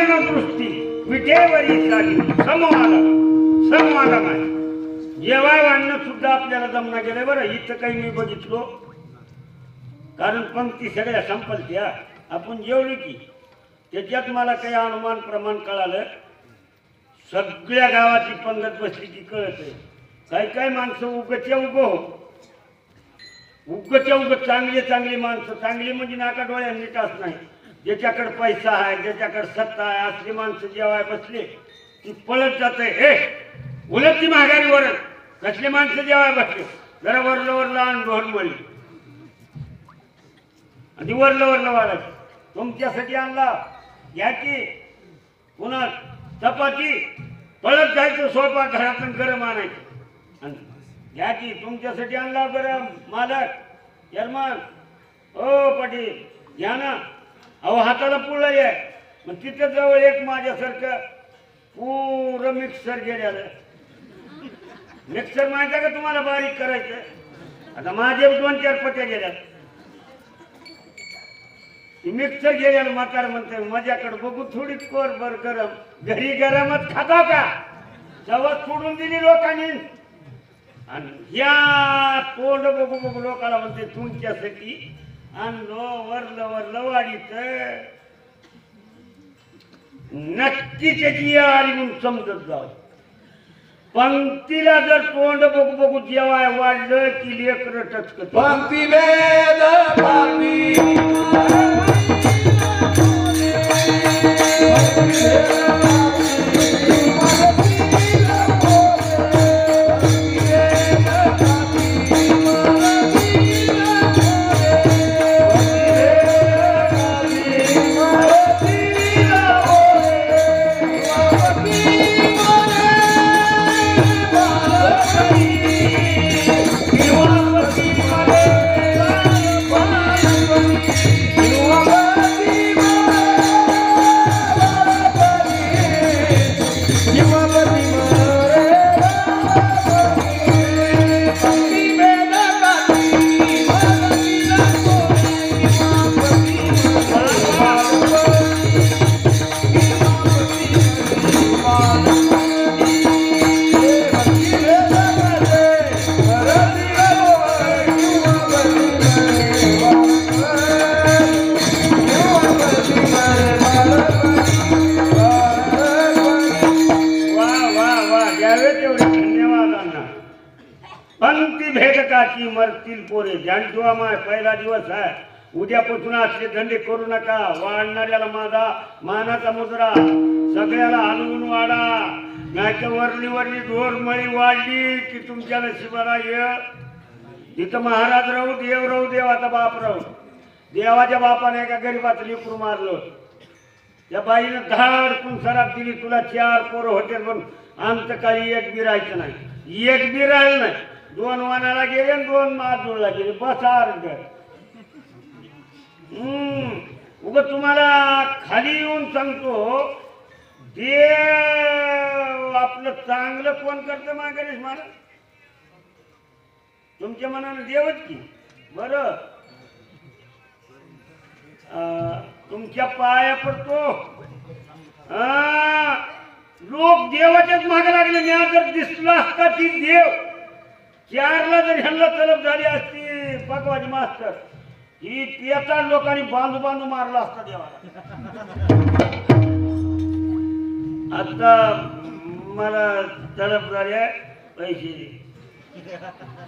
दृष्टी विटेवरी लागली समाधान आहे. जेवाय वाढणं सुद्धा आपल्याला जमना गेलंय बरं. इथं काही मी बघितलो, कारण पंक्ती सगळ्या संपलत्या. आपण जेवलो की त्याच्यात मला काही अनुमान प्रमाण कळालं. सगळ्या गावाची पंगत बसली की कळत आहे. काही काही माणसं उगच्या उग चांगली माणसं, चांगली म्हणजे नाका डोळ्या नीटाच नाही. ज्याच्याकडे पैसा आहे, ज्याच्याकडे सत्ता आहे, असली माणसं जेव्हा बसले ती पळत जाते. हे उलट ती महागारी वरण कसली माणसं जेव्हा बसले जरा वरलं आणि ढोल मळली आणि वरलं वाढायचं. तुमच्यासाठी आणला घ्या की. पुन्हा चपाती पळत जायचं, स्वयंपाक घरातून गरम आणायचं आणि घ्या की. तुमच्यासाठी आणला बरं मालक चेअरमन ओ पाटील घ्या ना. अहो हाताला पुळलं आहे. मग तिथं जवळ एक माझ्यासारखं पुरं मिक्सर गेलेलं. मिक्सर माहिती का तुम्हाला बारीक करायचं. आता माझे 2-4 पत्या गेल्यात. मिक्सर गेलेलं म्हातार म्हणते माझ्याकडे बघू थोडी कोर बर गरम. घरी गरमच खातो का. जवळ सोडून दिली लोकांनी आणि या तोंड बघू लोकाला म्हणते तुमच्यासाठी आणलो वरलं वाढीत. नक्की त्याची आली म्हणून समजत जाऊ. पंक्तीला जर तोंड बघू जेवाय वाढलं की लेकर टचकत. पंक्ती वेद पंक्ती भेटकाची मरतील पोरे. जानजुआ माय पहिला दिवस आहे. उद्यापासून असले धंदे करू नका. वाढणाऱ्याला माझा मानाचा मुद्रा. सगळ्याला हलवून वाढा. नाहीतर वरली ढोरमळी वाढली की तुमच्या नशिबाला ये. तिथं महाराज राहू देवाचा बाप राहू. देवाच्या बापाने एका गरीबाचं लेकरू मारलं. त्या बाईनं धाडकून सराप दिली. तुला 4 पोरं होते पण अंतकाळी एक बी राहायचं नाही. एक बी राहिलं नाही. 2 वनाला गेले आणि 2 माजूळला गेले. बस अर्ध. उग तुम्हाला खाली येऊन सांगतो. देव आपलं चांगलं कोण करतं मागणेश मला. तुमच्या मनानं देवच की. बरं तुमच्या पाया पडतो. लोक देवाच्याच मागे लागले. मी जर दिसला असता ती देव 4ला जर ह्यांना तलब झाली असती पकवाजी मास्तर ही पेचा लोकांनी बांधू मारला असता देवाला. आता मला तलब झाली आहे पैसे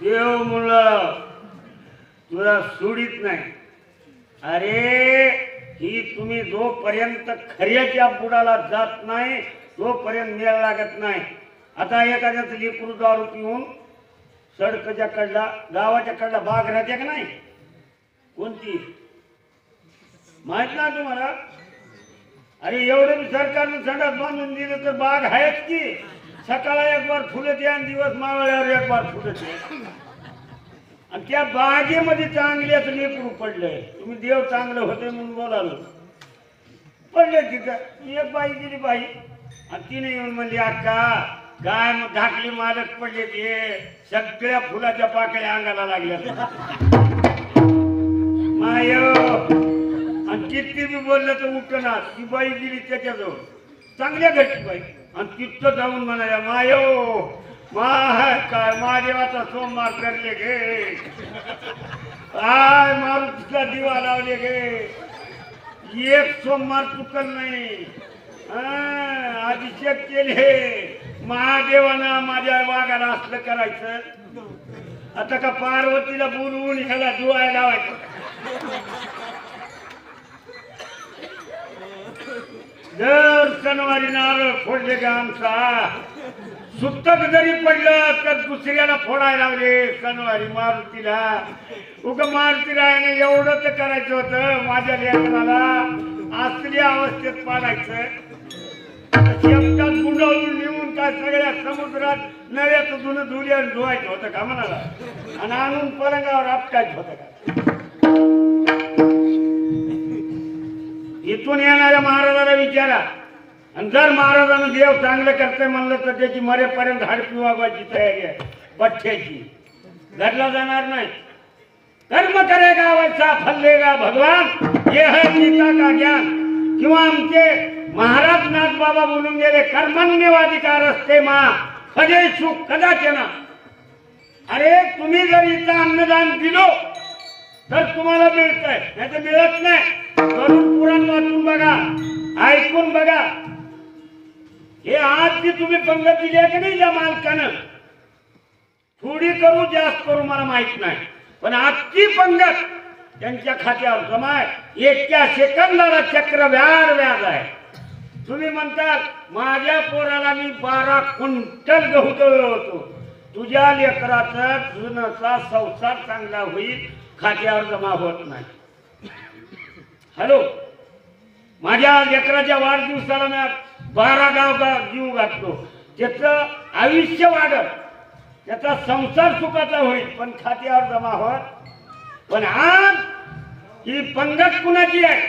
देव म्हणलं तुला सोडित नाही. अरे ही तुम्ही जोपर्यंत खऱ्याच्या बुडाला जात नाही तोपर्यंत मेळ लागत नाही. आता एखाद्याचं लेकरू दारू पिऊन सडकच्या कडला गावाच्या कडला बाग राहते का नाही. कोणती माहित नाही तुम्हाला. अरे एवढं सरकारनं संडास बांधून दिलं तर बाग आहेच की. सकाळी एक बार फुलत आणि दिवस मावळ्यावर एक बार फुलत. आणि त्या बागेमध्ये चांगल्याच लेकरू पडलंय. तुम्ही देव चांगलं होते म्हणून बोलालो. पडले तिथं एक बाई गेली बाई आणि तिने येऊन म्हणली अक्का काय धाकली मालक पडले ते सगळ्या फुलाच्या पाकळ्या अंगाला लागल्या. माय आणि आणि किती बी बोललं तर उठना. ती बाई गेली त्याच्याजवळ, चांगल्या घरची बाई, आणि तिथं जाऊन म्हणाल्या मायो काय महादेवाचा सोमवार करले गे, काय मारुतीचा दिवा लावले गे, एक सोमवार चुकल नाही. अभिषेक केले महादेवानं माझ्या वाघाला असलं करायचं. आता का पार्वतीला बोलवून ह्याला धुवायला लावायचं. दर शनिवारी नारळ फोडले का आमचा, सुतक जरी पडलं तर दुसऱ्याला फोडायला लावले शनिवारी मारुतीला. उग मारुतीला एवढं तर करायचं होतं, माझ्या लेकराला असल्या अवस्थेत पाडायचं. शेपटात गुंडाळून नेऊन काय सगळ्या समुद्रात नव्याचं जुनं धुल्या धुवायचं होतं का म्हणाला, आणि आणून पलंगावर आपटायचं होतं का. इथून येणाऱ्या महाराजाला विचारा, आणि जर महाराजानं देव चांगलं करतंय म्हणलं तर त्याची मरेपर्यंत हाडपी वागवायची तयारी आहे, पठ्ठ्याची. घडला जाणार नाही. कर्म करेगा वैसा फल देगा भगवान, ये है गीता का ज्ञान. किंवा आमचे महाराज नाथ बाबा बोलून गेले, कर्मण्यवाधिकार असते मा फले सुख कदाचना. अरे तुम्ही जर इथं अन्नदान दिलो तर तुम्हाला मिळतंय, नाही तर मिळत नाही. करून पुराण वाचून बघा, ऐकून बघा. हे आज जी तुम्ही पंगत दिली आहे की नाही या मालकानं, थोडी करू जास्त करू मला माहित नाही, पण आजची पंगत त्यांच्या खात्यावर जमा आहे. एका सेकंदाला चक्र व्याज आहे. तुम्ही म्हणतात माझ्या पोराला मी 12 क्विंटल गहू दळलो होतो, तुझ्या लेकराचा जुनाचा संसार चांगला होईल, खात्यावर जमा होत नाही. हॅलो, माझ्या लेकराच्या वाढदिवसाला मी 12 गाव जीव घातलो, त्याचं आयुष्य वाढत, त्याचा संसार सुखाचा होईल, पण खात्यावर जमा होत. पण आज ही पंगत कुणाची आहे?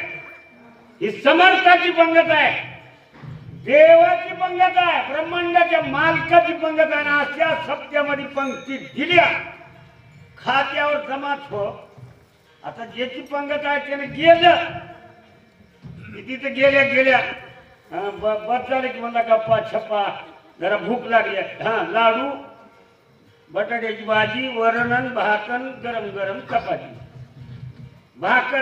ही समर्थाची पंगत आहे, देवाची पंगत आहे, ब्रह्मांडाच्या मालकाची पंगत आहे. अशा सत्यामध्ये पंक्ती दिल्या खात्यावर जमाच हो. आता ज्याची पंगत आहे त्याने गेलं, तिथे गेल्या बस झाले की म्हणला गप्पा छप्पा, जरा भूक लागली, लाडू, बटाट्याची भाजी, वरण भाकण, गरम गरम चपाती, भाकर.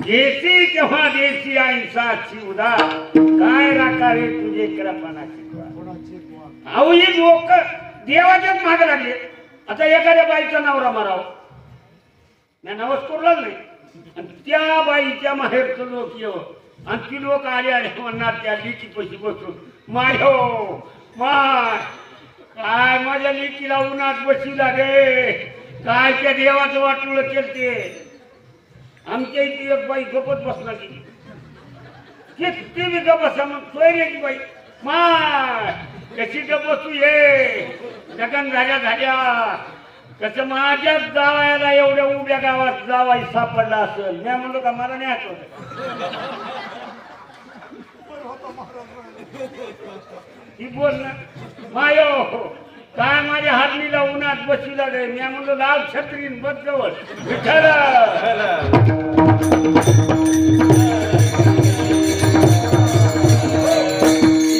देसी तेव्हा देसी आईंसाची उदा, काय राखावे तुझे कृपानाची. अहो ही लोक देवाच्याच मागे लागले. आता एखाद्या बाईचा नवरा माराव, मी नवस करू लागले, आणि त्या बाईच्या माहेरचं लोक येव, आणि ती लोक आले म्हणणार त्या लिकी पैसे बसून, मायो माय काय माझ्या लिकीला उन्हात बसू लागे, काय त्या देवाचं वाटुळ केलते. आमच्या इथे एक बाई गपत बसला गेली, किती बी गपसा मग सोयऱ्याची बाई, माय कशी गपसू ये जगन झाल्या कसं माझ्याच जावायला एवढ्या उभ्या गावात जावाई सापडला असेल. मी म्हणलो का मला नाही आठवत. ही बोल ना मायो काय माझ्या हारणीला उन्हात बसू लागले. मी म्हणलो लाल छत्रीन बस जवळ विठ्ठल.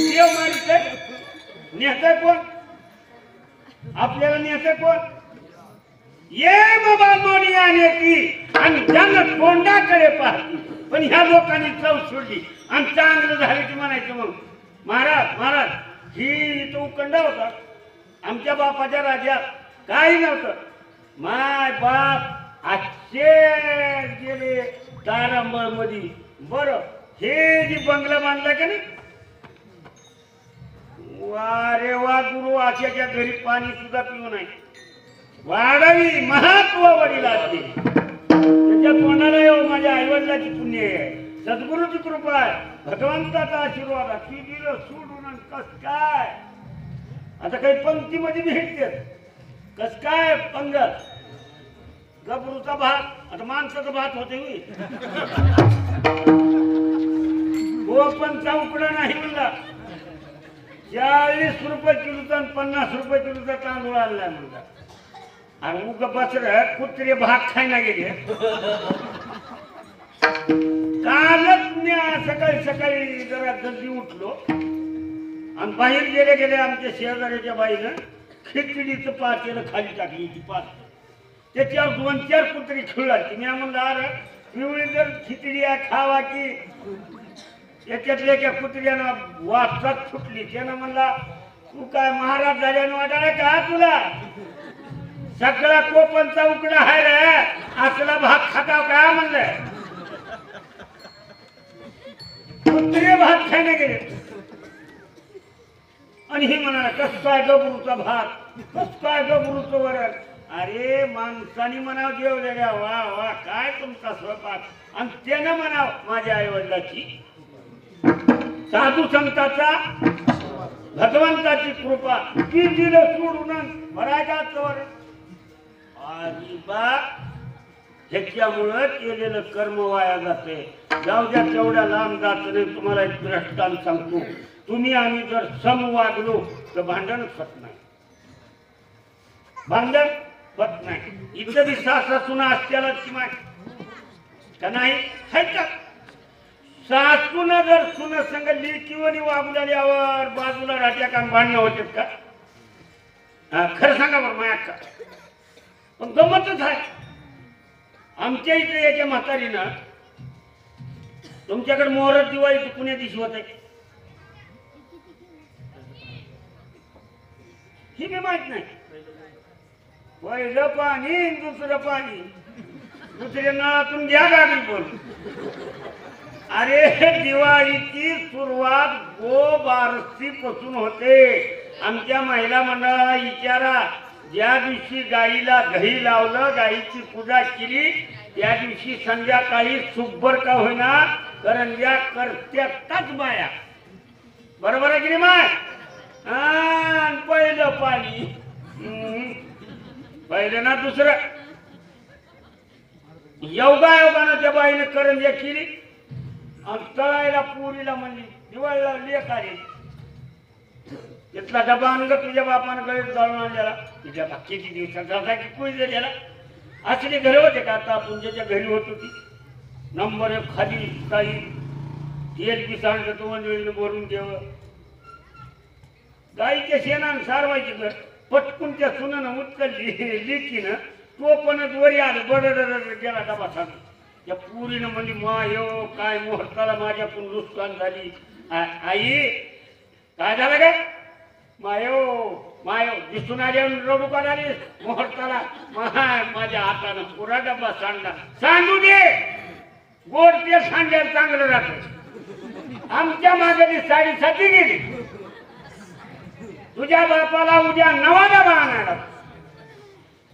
देव मारित नेता कोण? आपल्याला नेता कोण? ये बाबा मोडी आणेती आणि जन तोंडाकडे पाहती. पण ह्या लोकांनी चव सोडली आणि चांगलं झालं की म्हणायचं मग महाराज महाराज ही तो उकंडा होता आमच्या बापाच्या राज्यात, काही नव्हतं. माय बाप आजचे गेले तारांबळ मध्ये. बरं हे जी बंगला बांधला का नाही, वा रे वा गुरु आशाच्या घरी पाणी सुद्धा पिऊ नाही. वाढावी महत्व वडिलाची, त्याच्या तोंडाला येऊ माझ्या आईवडिलाची पुण्य आहे, सद्गुरूची कृपा आहे, भगवंताचा आशीर्वाद आहे. ती दिलं सोडून कस काय आता काही पंक्तीमध्ये भेटते कस काय पंगत गबरूचा भात आता माणसाचा भात होते. हो पण चौकडा नाही म्हणला. 40 रुपये किलोचा 50 रुपये किलोचा तांदूळ आणलाय म्हणला. आणि उग बसर कुत्रे भात खायला गेले कालच मी सकाळी सकाळी जरा जल्दी उठलो आणि बाहेर गेले गेले आमच्या शेजाऱ्याच्या बाईनं खिचडीचं पातेलं खाली टाकली होती पाच त्याच्यावर 2-4 कुत्री खेळायची मी म्हणलं अरे पिवळी जर खिचडी आहे खावा की याच्यातल्या एका कुत्र्यानं वाचात फुटली त्यानं म्हणला तू काय महाराज झाल्यानं वाटायला का तुला सगळा कोपनचा उकडा आहे रे असला भात खाताव का म्हणलं कुत्रे भात खायला गेले आणि हे म्हणाला कस काय गबरूचा भात कस काय गबरूचं वरण अरे माणसाने म्हणाव जेवलेल्या वा वा काय तुमचा स्वयंपाक आणि त्यानं म्हणाव माझ्या आई वडिलाची साधू संताचा भगवंताची कृपा ती दिलं सोडून भरायचा तर अजिबात ह्याच्यामुळं केलेलं कर्म वाया जाते जाऊ द्या तेवढ्या लांब जात नाही तुम्हाला एक दृष्टांत सांगतो तुम्ही आम्ही जर सम वागलो तर भांडणच होत नाही भांडण होत नाही इथं बी सासा सुना असत्याला किंवा का नाही का सासून जर सुन संग लिखीवनी वागल्यावर बाजूला राहत्या का भांडणं होते का खरं सांगा बरं माया का पण गमतच आहे आमच्या इथे याच्या म्हातारीनं तुमच्याकडे मोहरत दिवाळी पुण्या दिवशी होत आहे ही मी माहित नाही पहिलं पाणी दुसरं पाणी दुसऱ्या नळातून घ्या गाडी बोल अरे दिवाळीची सुरुवात गोबारसी पासून होते आमच्या महिला मंडळाला विचारा ज्या दिवशी गाईला दही लावलं गाईची पूजा केली त्या दिवशी संध्याकाळी सुब्बर का होईना करंज्या करत्याच बाया बरोबर आहे की नाही माय पहिलं पाणी पहिलं ना दुसरं योगायोगानं त्या बाईने करंज्या केली आणि तळायला पुरीला म्हणली दिवाळीला लेख आली तिथला डबा आणलं तुझ्या बापानं गळीत जाळून आणलेला तुझ्या किती दिवसाचा असा की कुई दिलेला असले घर होते का आता आपण ज्याच्या घरी होत होती नंबर 1 खाली काही तेल बी सांगलं तो मंडळीनं भरून ठेव गाईच्या शेणानं सारवायची घर पटकून त्या सुनानं उचलली लेकीनं तो पणच वरी आलं बडर गेला डबा सांग त्या पुरीनं म्हणजे मायो काय मुहूर्ताला माझ्याकडून नुकसान झाली आई काय झालं काय मायो मायो दिसून आल्या रडू का आलीस मुहूर्ताला माझ्या हातानं पुरा डब्बा सांडला सांडू दे गोड ते सांड्याला चांगलं राहत आमच्या मागेली साडेसाती गेली तुझ्या बापाला उद्या नवा डबा आणायला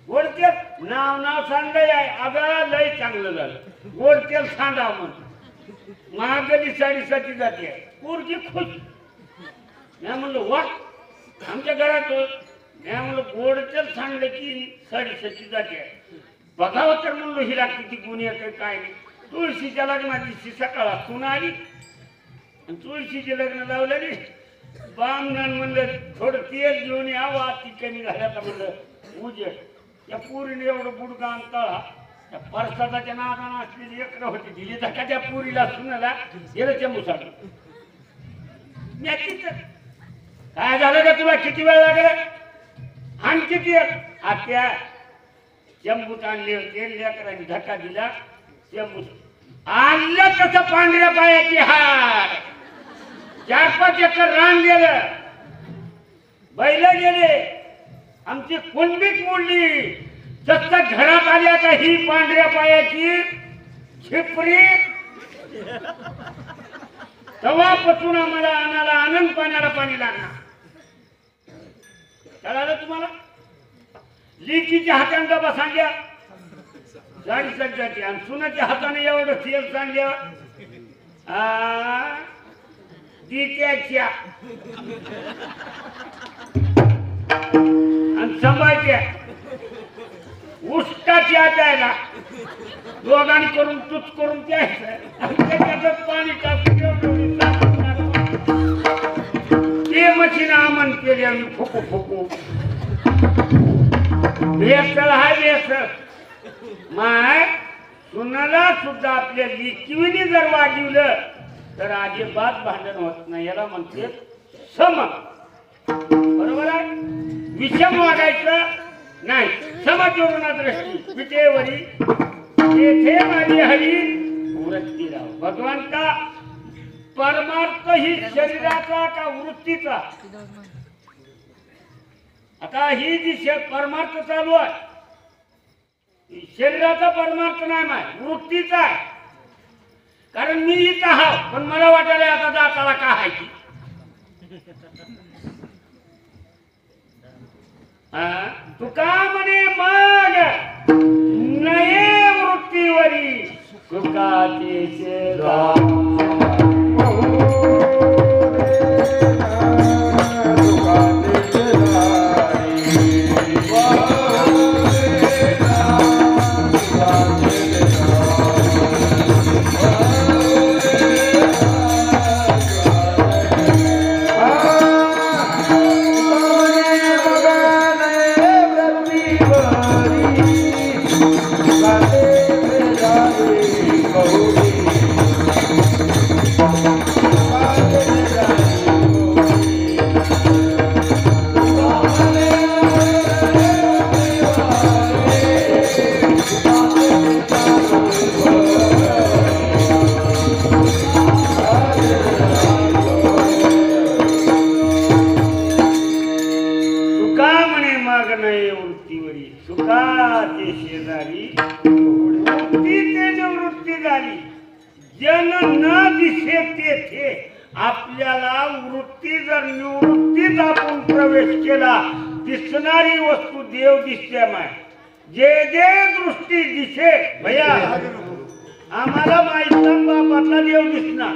गोड तेल नाव सांडलंय आहे अगं लय चांगलं झालं गोड तेल सांडा म्हण महागली साडेसाती जाते पोरगी खुश मी म्हणलं वा आमच्या घरात मी म्हणलं गोड तेल सांडलं की साडेसाती जाते बघावं तर म्हणलो हिला किती गुण येते काय नाही तुळशीच्या लग्नाची सकाळ सून आली आणि तुळशीचे लग्न लावलेली बामणान म्हणलं थोडं तेल घेऊन यावं ती कमी घालायला म्हणलं उजेड त्या पुरीने एवढं बुडगान तळा त्या परसादाच्या नादानं असलेली एकरं होती दिली धक्का त्या पुरीला सुनाला गेलं चंबू साडलं काय झालं का तुला किती वेळ लागला आणि किती त्या चंबूत आणले होते लेकरांनी धक्का दिला चंबू आणलं तसं पांढऱ्या पायाची हार 4-5 एकर रान गेलं बैल गेले आमची कुंडीत मोडली जसं घरात आल्या का ही पांढऱ्या पायाची झिपरी तेव्हापासून आम्हाला आणायला आनंद पाण्याला पाणी लागणार कळालं तुम्हाला लिकीच्या हाताने डबा सांग्या साडेसाती आणि सुनाच्या हाताने एवढं तेल सांग्या दित्याच्या आणि संभायच्या उष्टाच्या द्यायला दोघांनी करून तूच करून प्यायचं त्याच्यातच पाणी टाकून ते मशीन आमन केले आम्ही फुकू फुकू बेसल हाय बेसल माय सुनाला सुद्धा आपल्या लिखीने जर वाढवलं तर अजिबात भांडण होत नाही. याला म्हणते सम. बरोबर आहे. विषम वागायचं नाही. समचूर्ण दृष्टी पिठेवरी तेथे माझी हरी वृत्ती राव. भगवंता परमार्थ ही शरीराचा का वृत्तीचा? आता ही जी परमार्थ चालू आहे शरीराचा परमार्थ नाही माय, वृत्तीचा आहे. कारण मी इथं आहो पण मला वाटायला आता दाताला का आहे की तुका म्हणे मग नये वृत्तीवरी सुखाचे जन न दिसे तेथे आपल्याला वृत्ती जर निवृत्तीत आपण प्रवेश केला दिसणारी वस्तू देव दिसते माय. जे जे दृष्टी दिसे भैया आम्हाला माहित बापातला देव दिसणार.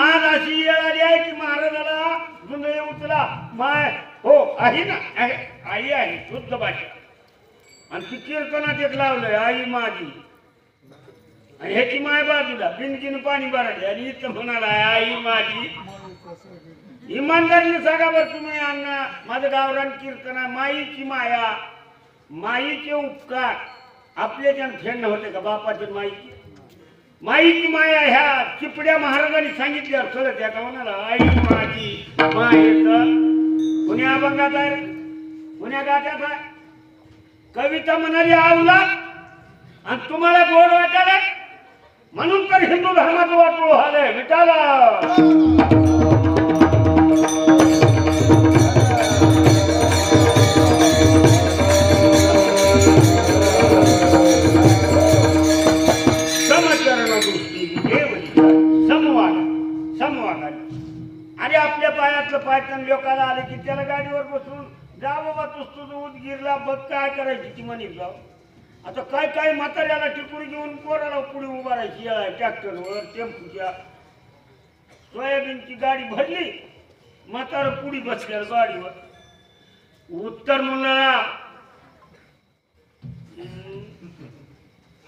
आज अशी वेळ आली आहे की महाराजाला जुने उचला माय हो आहे ना आई आहे शुद्ध भाषा आणि ती कीर्तनात एक लावलंय आई माझी आणि ह्याची माय बाजूला बिनकीनं पाणी भरायचे आणि इथं म्हणाला आई माझी. इमानदारीने सांगा बरं तुम्ही अण्णा माझं गावरान कीर्तन आहे. माईची माया माईचे उपकार आपले जण फेडणं होते का बापाचे माईची माईची माया ह्या चिपड्या महाराजांनी सांगितल्यावर कळत त्या का म्हणाला आई माझी मायेचं पुण्या अभंगात आहे पुण्या गाठ्यात आहे. कविता म्हणाली आवला आणि तुम्हाला गोड वाटायला म्हणून तर हिंदू धर्माचं वाटोळ झालंय मिटाला. समचरण दृष्टी समवागा. अरे आपल्या पायातलं पायथन लोकाला आले की त्याला गाडीवर बसून जा बाबा तुझं उदगीरला बघ काय करायची ती म्हणीत जाऊ. आता काय काय म्हाताऱ्याला टिकून घेऊन पोराला पुढे उभा राहायची ट्रॅक्टरवर टेम्पूच्या सोयाबीनची गाडी भरली म्हातारा पुढी बसल्या गाडीवर उत्तर मुलाला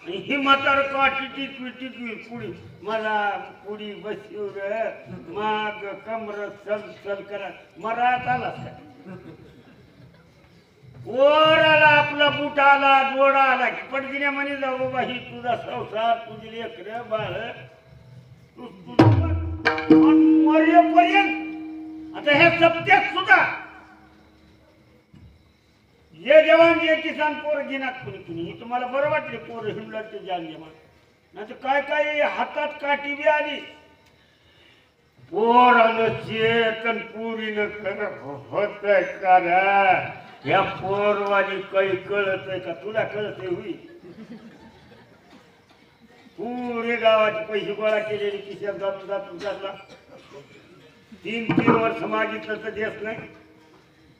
ही म्हातार काठी टिकवी पुढी मला पुढी बसवर माग कमर चल करा मरात आला वर आला आपला बूट आला जोडा आला की पडदिन्या म्हणे जाऊ बाबा ही तुझा संसार तुझी लेकर बाळ मरेपर्यंत. आता ह्या सप्त्यात सुद्धा जे जवान जे किसान पोर घेणार कुणी कुणी तुम्हाला बरं वाटले पोर हिंडलरचे जान जवान नाही तर काय काय हातात काठी बी आली पोरानं चेतन पुरीनं होत का या पोरवाली काही कळत आहे का तुला कळत आहे होई. पुरे गावाचे पैसे गोळा केलेले किशात जातला 3 वर्ष मागितलं तर देत नाही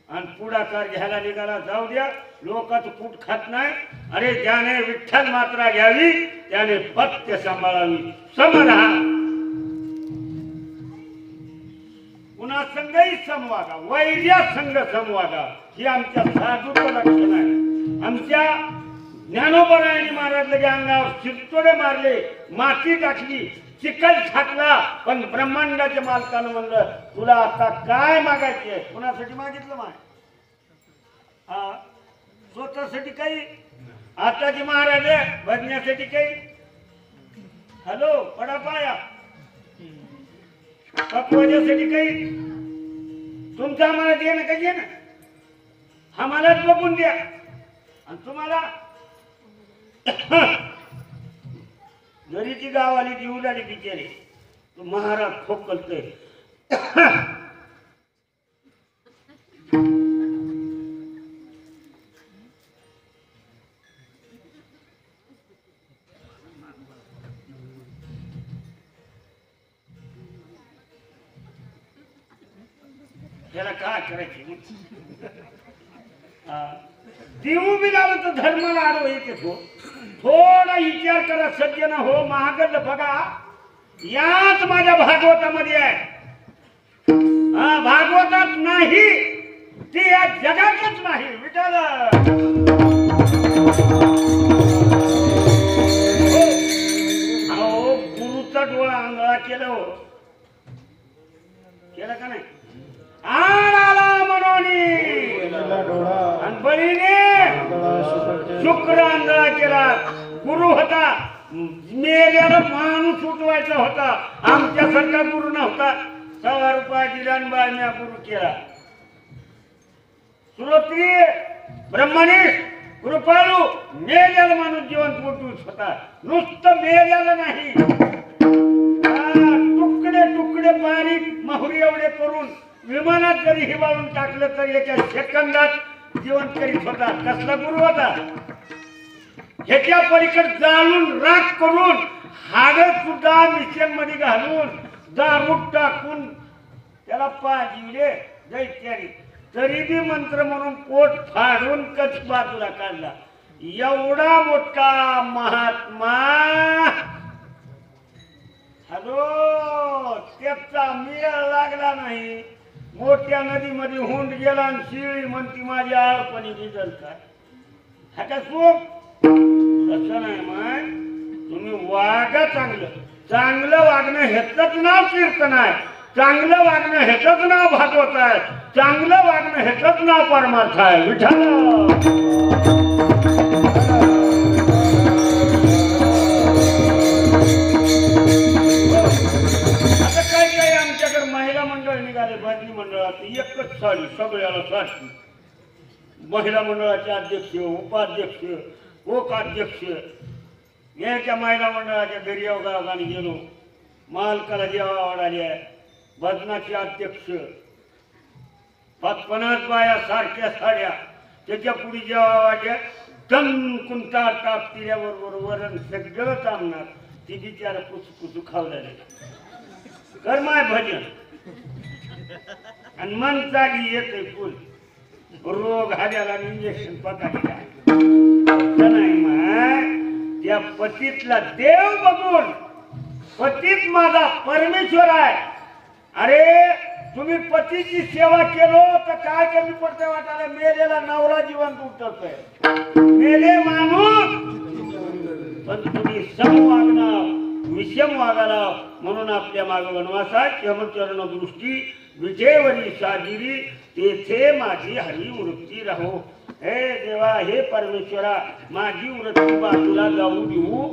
आणि पुढाकार घ्यायला निघाला जाऊ द्या लोकांचं पोट खात नाही. अरे ज्याने विठ्ठल मात्रा घ्यावी त्याने पथ्य सांभाळावी सम राहा. पुन्हा संघही समवागा वैर्या संघ समवागा ही आमच्या साधूचं लक्षण आहे. आमच्या ज्ञानोबरायांनी महाराज लगे अंगावर शिरतोडे मारले माती टाकली चिखल छाटला पण ब्रह्मांडाच्या मालकानं म्हणलं तुला आता काय मागायचे कुणासाठी मागितलं माय स्वतःसाठी काही आताची महाराज बघण्यासाठी काही हॅलो पडा पाया पकवाच्यासाठी काही तुमचं आम्हाला द्या ना काही ना आम्हालाच बघून द्या आणि तुम्हाला जरी ती गावाली ती उलाली बिचारी तो महाराज खोकलतोय त्याला काय करायचे देऊ बी लागलं तर धर्माला आडवं येते हो थोडा विचार करा सज्जन हो महागल्ल बघा याच माझ्या भागवतामध्ये आहे भागवतात नाही ती या जगातच नाही विठाल अहो गुरुचा डोळा आंधळा केलं हो केलं का नाही आला म्हणून आणि बळीने शुक्र आंधळा केला गुरु होता मेल्याला माणूस उठवायचा होता आमच्यासारखा गुरु नव्हता 100 रुपये दिला आणि बाळम्या गुरु केला श्रोत्रिय ब्रह्मनिष्ठ कृपाळू मेल्याला माणूस जिवंत उठवत होता नुसतं मेल्याला नाही तुकडे तुकडे बारीक माहुरी एवढे करून विमानात जरी हिवाळून टाकलं तर एका सेकंदात जीवन करीत होता कसला गुरु होता ह्याच्या पलीकडे जाळून राख करून हाड सुद्धा मिशन मध्ये घालून दारू टाकून त्याला पाजिवले दैत्याने तरी बी मंत्र म्हणून पोट फाडून कच बाजूला काढला एवढा मोठा महात्मा हॅलो त्याचा मेळ लागला नाही मोठ्या नदीमध्ये हुंड गेला आणि शिळी म्हणती माझी आळपणी भिजल काय हा का सुख तसं नाही मग तुम्ही वागा चांगलं चांगलं वागणं ह्याचंच नाव कीर्तन आहे चांगलं वागणं ह्याचंच नाव भागवत आहे चांगलं वागणं ह्याचंच नाव परमार्थ आहे विठ्ठल महिला मंडळ निघाले भजनी मंडळात एकच साडी सगळ्याला साडी महिला भजनाचे अध्यक्ष उपाध्यक्ष कोकाध्यक्ष याच्या महिला मंडळाच्या घरी गावाने गेलो मालकाला जेव्हा वाढाली आहे भजनाचे अध्यक्ष 50 बाया सारख्या साड्या त्याच्या पुढे जेव्हा वाट्या दम कुंता टाप तिऱ्याबरोबर वरण सगळं थांबणार ती बिचारा कुचू खावलेले कर माय भजन आणि मन जागी येते फुल रोग हाड्याला इंजेक्शन पकायला नाही मग त्या पतीतला देव बघून पतीत माझा परमेश्वर आहे अरे तुम्ही पतीची सेवा केलो तर काय कमी पडते वाटायला मेलेला नवरा जिवंत उठतोय मेले माणूस पण तुम्ही सम वागणार विषम वागाला म्हणून आपल्या माग वनवासात यमचरण दृष्टी विजयवरी साजिरी तेथे माझी हरी वृत्ती राहो हे देवा हे परमेश्वरा माझी वृत्ती बाजूला जाऊ देऊ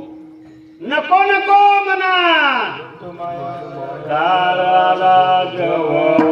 नको नको मना काळाला जवळ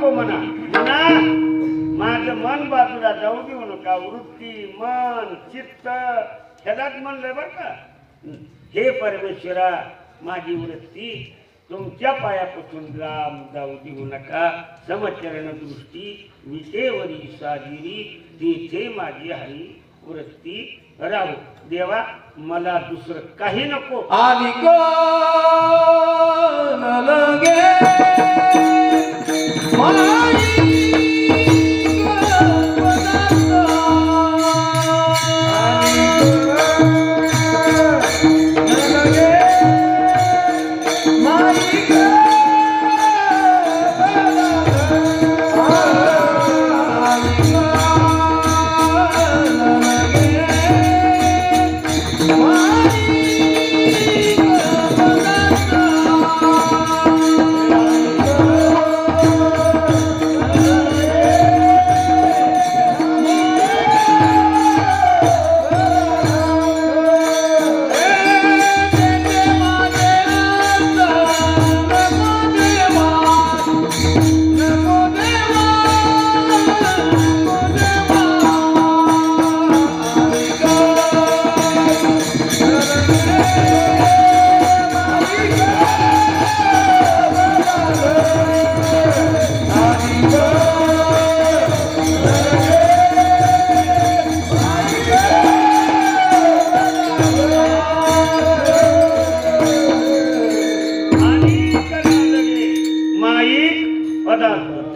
नको म्हणा म्हणा माझं मन बाजूला जाऊ देऊ नका. वृत्ती मन चित्त ह्यालाच म्हणलंय बरं का. हे परमेश्वरा माझी वृत्ती तुमच्या पायापासून लांब जाऊ देऊ नका. समचरण दृष्टी विटेवरी साजिरी तेथे माझी हरी वृत्ती राहू. देवा मला दुसरं काही नको. आली लगे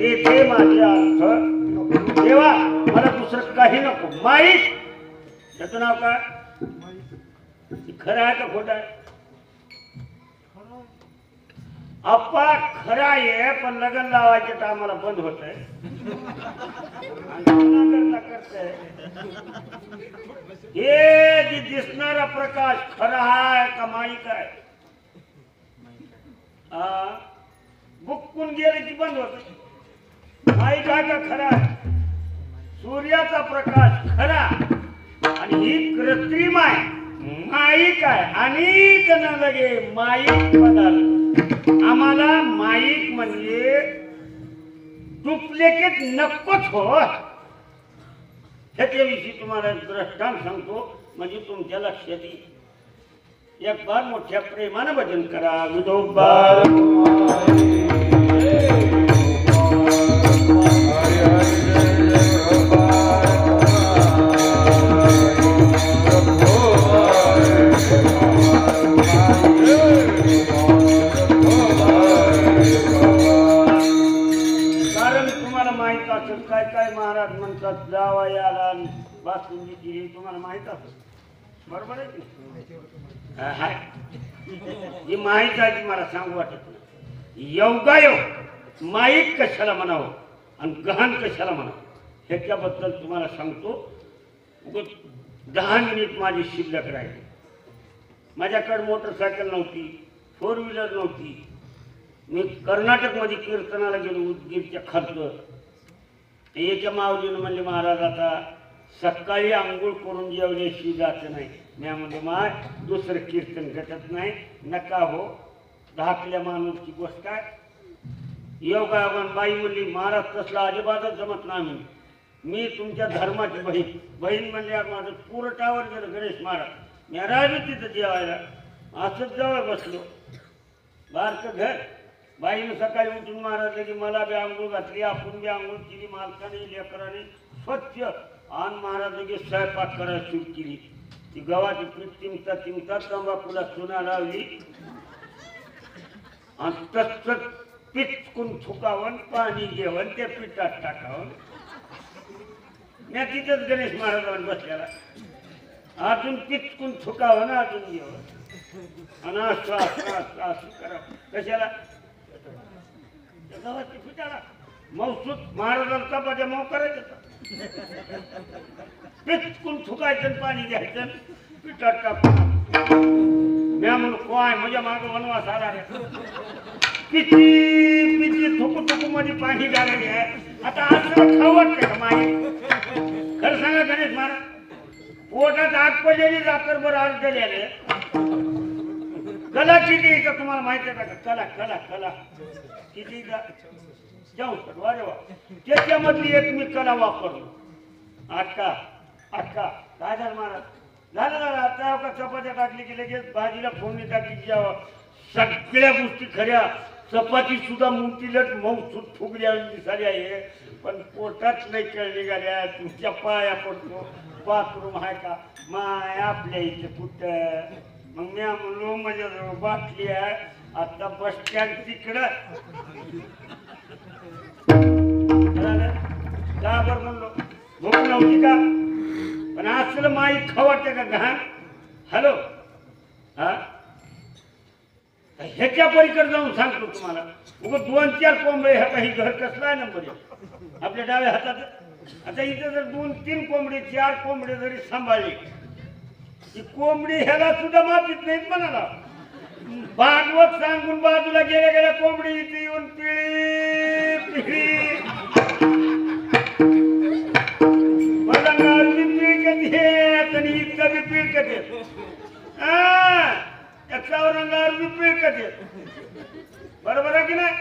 तेथे माझे अर्थ. देवा मला दुसरं काही नको. माईक त्याचं नाव काय? खरं आहे का खोटं आहे? अप्पा खरं आहे पण लग्न लावायचे तर आम्हाला बंद होत आहे. हे जे दिसणारा प्रकाश खरा आहे का माईक आहे? बुकून गेले की बंद होत. माईक आहे का खरा आहे? सूर्याचा प्रकाश खरा आणि ही कृत्रिम आहे. माईक आहे अनेक न लगे माईक पदार्थ. आम्हाला माईक म्हणजे डुप्लिकेट नकोच हो. ह्याच्याविषयी तुम्हाला दृष्टांत सांगतो म्हणजे तुमच्या लक्षात येईल. एक बार मोठ्या प्रेमानं भजन करा. विठोबा काय काय महाराज म्हणतात जावयाला बासुंदी केली तुम्हाला माहित असेल बरोबर आहे की ही माहित आहे मला सांगू वाटत नाही. योगायोग माईक कशाला म्हणावं आणि गहन कशाला म्हणावं ह्याच्याबद्दल तुम्हाला सांगतो. 10 मिनिट माझी शिल्लक राहिली. माझ्याकडे मोटरसायकल नव्हती, 4 व्हीलर नव्हती. मी कर्नाटकमध्ये कीर्तनाला गेलो उदगीरच्या खालचं. एका माऊलीनं म्हणले महाराज आता सकाळी आंघोळ करून जेवल्याशी जात नाही. मी म्हणले माय दुसरं कीर्तन घटत नाही नका हो. धाकल्या माणूसची गोष्ट आहे. योगायोगान बाई म्हणली महाराज तसला अजिबातच जमत नाही. मी तुमच्या धर्माची बहीण म्हणली माझं पुरटावर गेलं गणेश महाराज. मी राहिलो तिथं जेवायला. असंच जवळ बसलो. बारकं घर. बाईनं सकाळी उठून महाराज की मला बी आंघोळ घातली, आपण बी आंघोळ केली, मालकाने लेकराने स्वच्छ आणि महाराज की स्वयंपाक करायला सुरू केली. ती गव्हाची पीठ चिमता तंबाखूला चुना लावली आणि तसंच पिचकून थुकावं पाणी घेऊन त्या पिठात टाकावं. मी तिथंच गणेश महाराजांना बसलेला. अजून पिचकून थुकावं ना अजून घेऊन आणि असं करावं. कशाला? गव्हाची पिठाला मौसूद महाराजांचा चपात्या मऊ करायचं. पिचकून थुकायचं पाणी घ्यायचं पिठात टाकून. मी म्हणून काय माझ्या मागं वनवास आला रे. किती किती थुकू थुकू मध्ये पाणी घालायचे आहे. आता असं खाऊ वाटतं का माई? खरं सांगा गणेश महाराज पोटात आग पडलेली रात्रभर आज गेलेले कला किती येतं तुम्हाला माहिती आहे का? कला कला कला किती जाऊ सर वा रे वा. त्याच्यामधली एक मी कला वापरलो. अक्का अक्का काय झालं महाराज? झालं आता का चपात्या टाकली की लगेच भाजीला फोडणी टाकली की सगळ्या गोष्टी खऱ्या. चपाती सुद्धा मोतीलट मऊ फुगल्या दिसाली आहे, पण पोटात नाही कळली गाड्या. तुमच्या पाया पडतो. बाथरूम आहे का? माय आपल्या इथे कुठं? मग मी म्हणलो माझ्याजवळ बाटली आहे, आता बस स्टँड तिकडं का बरं म्हणलो भूक नव्हती का? पण असलं माई खवटते का घाण? हॅलो हा ह्याच्या पलीकडे जाऊन सांगतो तुम्हाला. उगं 2-4 कोंबडे ह्या काही घर कसला आहे नंबर आपल्या डाव्या हातात. आता इथे जर 2-3 कोंबडे 4 कोंबडे जरी सांभाळले, ती कोंबडी ह्याला सुद्धा माफीत नाहीत म्हणाला. भागवत सांगून बाजूला गेल्या गेल्या कोंबडी इथे येऊन पिळी पिळी बदंगाची पिळकत येत आणि इतकं बी पिळकत येत. त्याच्यावर रंगावर बी पिळकत येत. बरोबर आहे की नाही?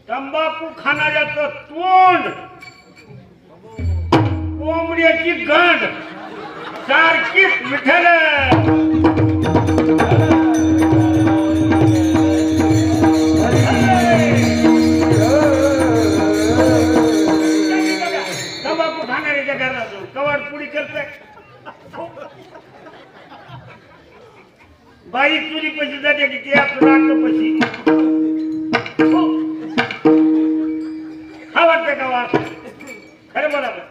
तंबाखू खाणाऱ्याचं तोंड, कोंबड्याची गांड सारखीच विठ्ठल. तंबाखू खाणाऱ्याच्या घरात कवाड पुडी करते. बाई चुरी पैसे जाते की ते आपलं राखतं पैसे हा वाटतं का वाट खरं बरोबर.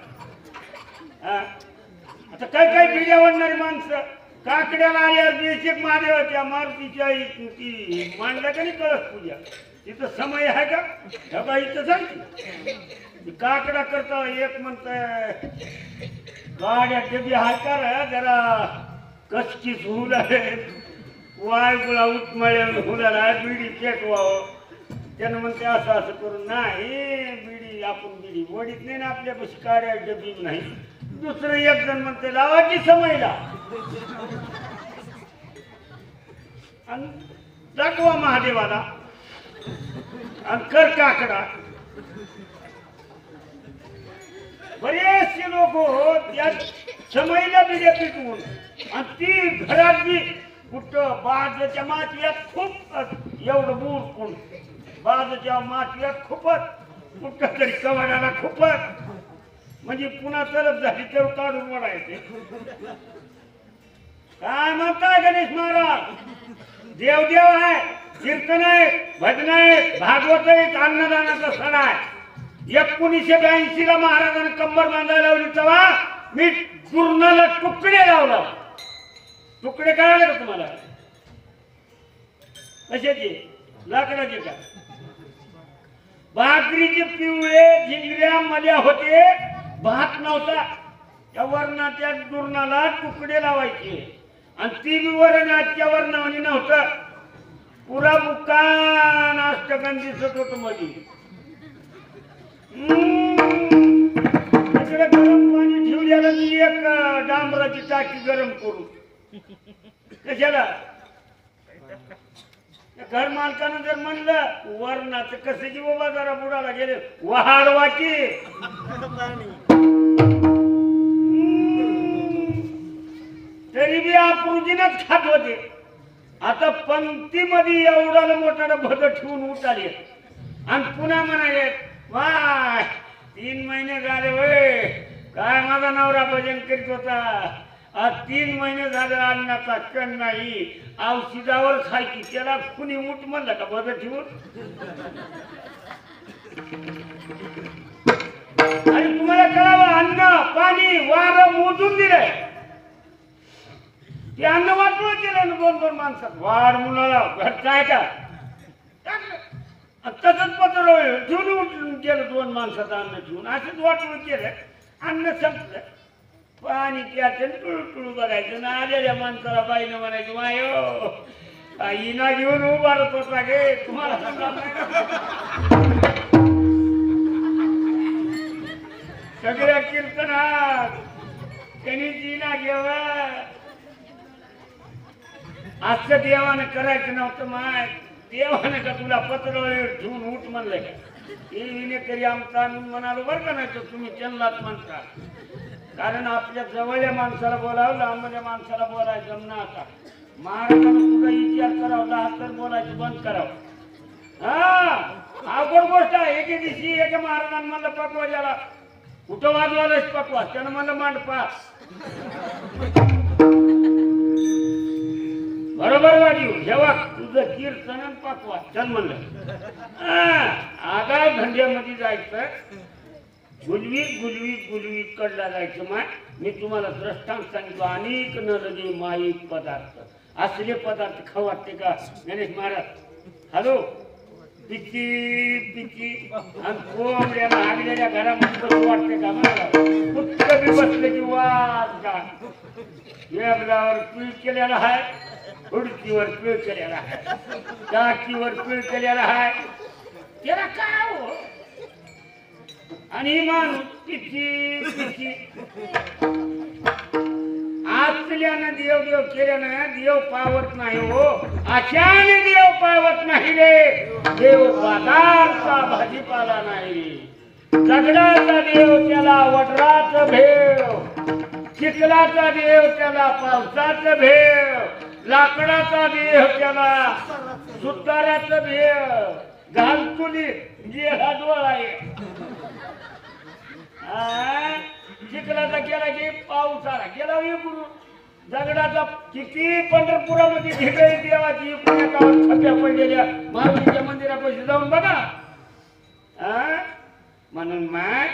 आता काय काय बिड्या वाढणारी माणसं काकड्याला आल्यावर बेसिक महादेव त्या मारुतीच्या ती मांडला का नाही कळस पूजा तिथं समय आहे का? ढबा इथं सांगते काकडा करता एक म्हणत गाड्या डबी हाय का जरा कचकीच होऊ लागले वाय गुला उतमळ्या होऊ लागला बिडी पेटवावं. त्यानं म्हणते असं असं करून नाही बिडी आपण बिडी वडीत नाही ना आपल्यापाशी काड्या डबी नाही. दुसरं एक जण म्हणते लावाची समयला आणि दाखवा महादेवाला आणि कर काकडा. बरेचसे लोक त्या समयला बिड्या पिटवून आणि ती घरात बी कुठं बाजूच्या मातीयात खूप एवढं बूर कोण बाजूच्या मातीयात खूपच कुठं तरी कवाडाला खूपच म्हणजे पुन्हा तरच झाली तर काढून वडायचे. काय म्हणताय गणेश महाराज? देवदेव आहे, कीर्तन आहे, भजन आहे, भागवत आहे, अन्नदानाचा सण आहे. 1982 ला महाराजांनी कंबर बांधायला लावली तेव्हा मी पूर्णाला तुकडे लावला. तुकडे कळाले का तुम्हाला? कशाचे? लाकडाचे का? भाकरीचे पिवळे झिंगऱ्या मल्या होते, भात नव्हता. त्या वरणाच्या दुर्णाला तुकडे लावायचे आणि ती बी वरण आजच्या वरणावानी नव्हतं. पुरा बुकान अष्टगंध दिसत होत मध्ये. तिकडे गरम पाणी ठेवलेलं मी एक डांबराची टाकी गरम करून कशाला घर मालकानं जर म्हणलं वरणाचं कसं की बाबा जरा बुडाला गेले वाढवाची तरी बी आपरुजीनच खात होते. आता पंक्तीमध्ये एवढा मोठा भग ठेवून उठाले आणि पुन्हा म्हणाले वाय 3 महिने झाले वय काय माझा नवरा भजन करीत होता. आज 3 महिने झाले अन्नाचा कण नाही औषधावर खायची त्याला कुणी उठ म्हणलं का भग ठेवून. आणि तुम्हाला कळावं अन्न पाणी वारं मोजून दिलंय. ते अन्न वाटवं केलं ना 2-2 माणसात वाढ मुलाला घरचं आहे का तसंच पत्र ठेवून उठून गेलं 2 माणसाचं अन्न ठेवून असंच वाटवं केलं. अन्न संपलं पाणी प्यायचं टुळू टुळू बघायचं ना आलेल्या माणसाला बाईनं म्हणायचं मायो आईना घेऊन उभारत होता गे तुम्हाला सगळ्या कीर्तनात त्यांनी जिना घेवा असं देवानं करायचं नव्हतं माय. देवानं का तुला पत्रावळीवर ठेवून उठ म्हणलंय का? हे विनेकरी आमचा आणून म्हणालो बरं का, नाही तर तुम्ही त्यांनाच म्हणता. कारण आपल्या जवळल्या माणसाला बोलावं, लांबल्या माणसाला बोलायचं जमना. आता महाराजांना सुद्धा विचार करावा, दहा तर बोलायचं बंद करावं. हा अवघड गोष्ट आहे. एके दिवशी एका महाराजांना म्हणलं पकवा ज्याला, कुठं वाजवायलाच पकवा, त्यानं म्हणलं मांडपा. बरोबर वाजू जेव्हा तुझं कीर्तन पकवा चल म्हणलं. आगाव धंद्यामध्ये जायचं, गुलवीत गुलवीत गुलवीत कडला जायचं. माय मी तुम्हाला दृष्टांत सांगितलं. अनेक नरगे माईक पदार्थ, असले पदार्थ खाऊ वाटते का Ganesh Maharaj? Hello peachy peachy आणि कोंबड्याला हागलेल्या घरामध्ये कसं वाटते का मला? कुठं बी बसले की वाज का वेबलावर पीळ केलेला आहे, खुर्चीवर पीळ केलेला आहे, टाकीवर पीळ केलेला आहे. त्याला काय हो? आणि माणूस पिची पिची आचल्यानं देव देव केल्यानं देव पावत नाही हो. अशाने देव पावत नाही रे. देव बाजारचा भाजीपाला नाही. दगडाचा देव त्याला वडराचं भेव, चिखलाचा देव त्याला पावसाचं भेव, लाकडाचा देव त्याला सुताराचं भेव, घालचुली गेला डोळा आहे. चिखलाचा गेला की पाऊस आला गेला गुरु. दगडाचा किती पंढरपुरामध्ये ढिगळी देवाची पुण्या गावात छप्या पडलेल्या मारुतीच्या मंदिरापाशी जाऊन बघा. म्हणून मग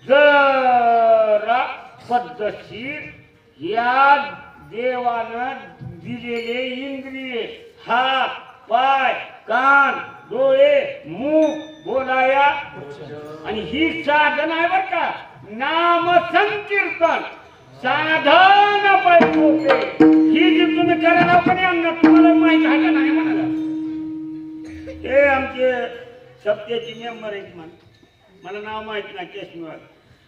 जरा पद्धतशीर या देवानं दिलेले इंद्रिये, हात पाय कान डोळे मुख बोलाया, आणि ही साधन आहे बर का. नाम संकीर्तन साधन पाहिजे. ही जी तुम्ही करायला पण यांना तुम्हाला माहित आहे का नाही म्हणाला. हे आमचे सप्त्याची मेंबर आहेत म्हण, मला नाव माहित नाही केशमीवाल.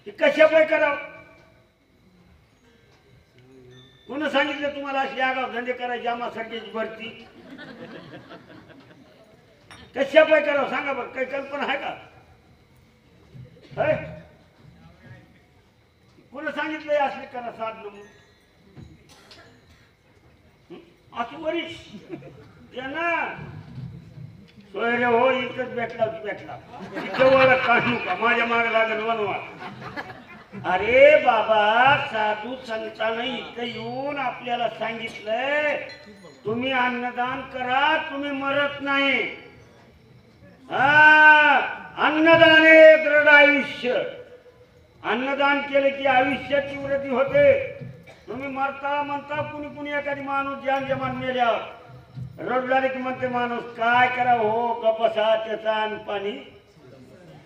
हे कशा पाय करावं? कोण सांगितलं तुम्हाला अशी आगाव धंदे करायची आम्हासारख्याची भरती? कशा पाय करावं सांगा बरं, काही कल्पना आहे का? कोण सांगितलंय असले करा साधन म्हणून? असं वरीश त्यांना सोयरे हो इथंच भेटला भेटला इथं ओळख काढू का माझ्या मागे लागेल वनवा. अरे बाबा साधू संतांना इथं येऊन आपल्याला सांगितलंय तुम्ही अन्नदान करा, तुम्ही मरत नाही. अन्नदाने दृढ आयुष्य. अन्नदान केले की आयुष्याची वृद्धी होते. तुम्ही मरता म्हणता कुणी कुणी एखादी माणूस ज्यान जमान मेल्यावर रडलाले की म्हणते माणूस काय करा हो कपसा त्याचा अन्न पाणी.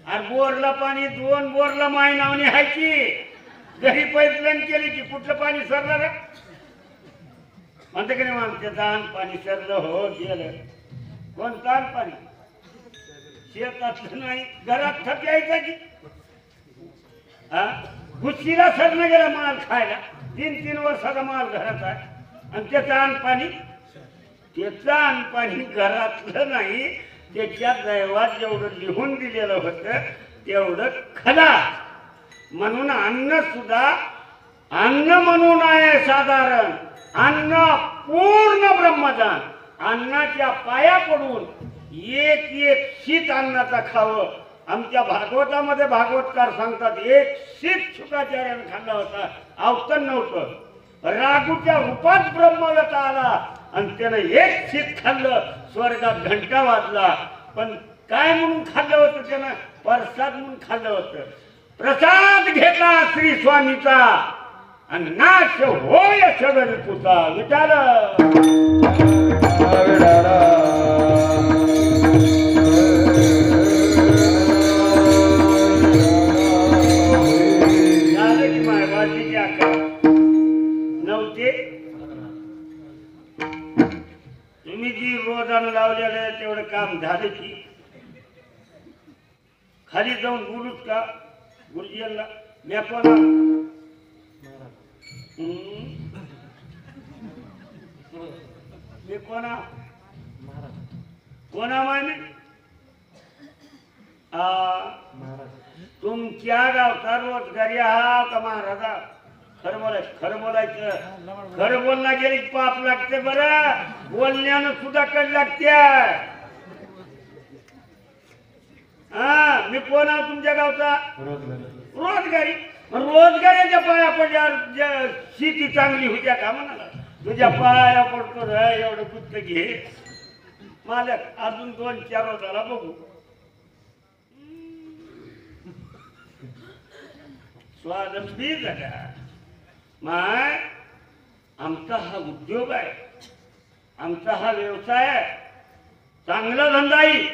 अरे बोरला पाणी 2 बोरला माय नावनी आहे की घरी पाईपलाईन केली की कुठलं पाणी सरलं रे म्हणते की नाही माणूस त्याचं अन्न पाणी सरलं हो गेलं. कोणतं अन्न पाणी? शेतातलं नाही, घरात ठप्यायचा की गुच्छीला सरणं गेला माल खायला. 3-3 वर्षाचा माल घरात आहे आणि त्याचं अन्न पाणी, त्याचं अन्न पाणी घरातलं नाही. त्याच्या दैवात जेवढं लिहून दिलेलं होतं तेवढं खला. म्हणून अन्न सुद्धा अन्न म्हणून आहे साधारण. अन्न पूर्ण ब्रह्मदान. अन्नाच्या पाया पडून एक एक शीत अन्नाचा खावं. आमच्या भागवतामध्ये भागवतकार सांगतात 1 शीत शुकाचार्याने खाल्ला होता, अवतन नव्हतं. रागूच्या रूपात ब्रह्मगता आला आणि त्यानं 1 शीत खाल्लं, स्वर्गात घंटा वाजला. पण काय म्हणून खाल्लं होतं त्यानं? प्रसाद म्हणून खाल्लं होतं. प्रसाद घेतला श्री स्वामीचा आणि नाश होय सगळ तुझा. विचार नव्हते. तुम्ही जी रोजानं लावलेलं तेवढं काम झालं की खाली जाऊन बोलूच का गुरुजींना मेपना मी कोणा कोणा माने तुमच्या गावचा रोजगारी हा का महाराजा खरं बोलला गेले पाप लागते बरं बोलण्यानं सुद्धा कड लागते हा मी कोण आहो तुमच्या गावचा रोजगारी रोजगाराच्या पाया पडल्यावर शेती चांगली होत्या का म्हणाला तुझ्या पाया पडतो रे एवढं पुस्तक घे मालक अजून 2-4 रोजाला बघू स्वावलंबी झाला माय आमचा हा उद्योग आहे आमचा हा व्यवसाय आहे चांगला धंदा आहे